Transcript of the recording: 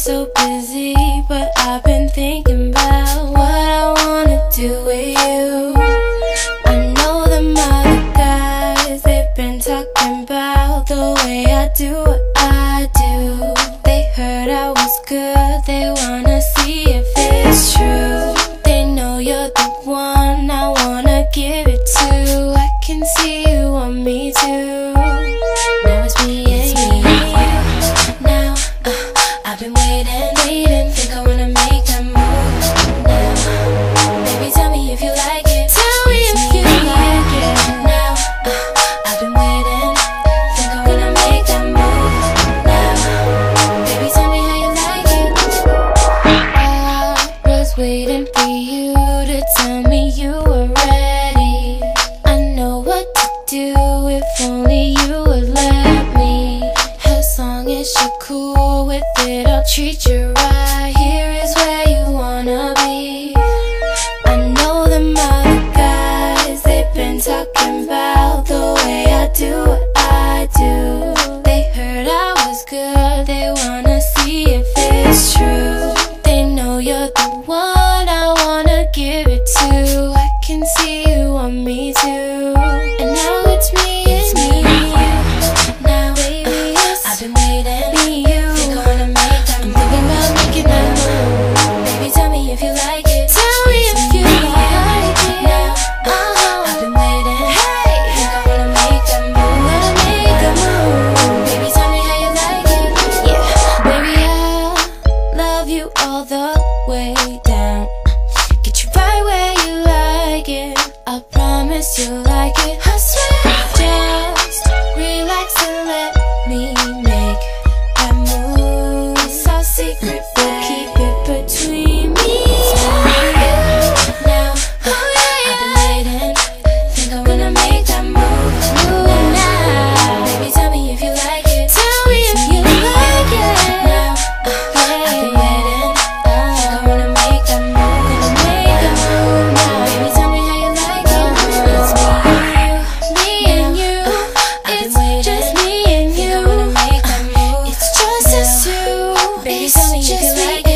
so busy, but I've been thinking about what I wanna do with you. I know them other guys, they've been talking about the way I do what I do. They heard I was good, they wanna see if it's true. They know you're the one I wanna give it to. I can see you want me too. Now it's me and you. Now I've been waiting, think I wanna make that move now. Baby, tell me if you like it. Tell me if you like it. Now I've been waiting, think I wanna make that move now. Baby, tell me how you like it. I was waiting for you to tell me you were ready. I know what to do if only you would let me. As long as you're cool with it, I'll treat you right. Here is where you wanna be. I know them other guys, they've been talking about the way I do what I do. They heard I was good, they wanna see if it's true. They know you're the one I wanna give it to. I can see you want me too. And now it's me and you. Now baby, I've been waiting. Me and you. Think I wanna make that move. I'm thinking about making that move. Baby, tell me if you like it. Tell me if you like it. Now I've been waiting. Hey, think I wanna make that move. Wanna make that move. Baby, tell me how you like it. Yeah, baby, I'll love you all the way down. Get you right where you like it. I promise you'll like it. I swear. Just relax and let me make that move. It's our secret, but keep it between me and you. Now I've been waiting, think I wanna make that move now. Baby, tell me if you like it. Tell me if you like it. Now I've been waiting, think I wanna make that move. Gonna make that move now. Baby, tell me how you like it. It's me and you. It's just me and you. It's just us two. Baby, tell me if you like it.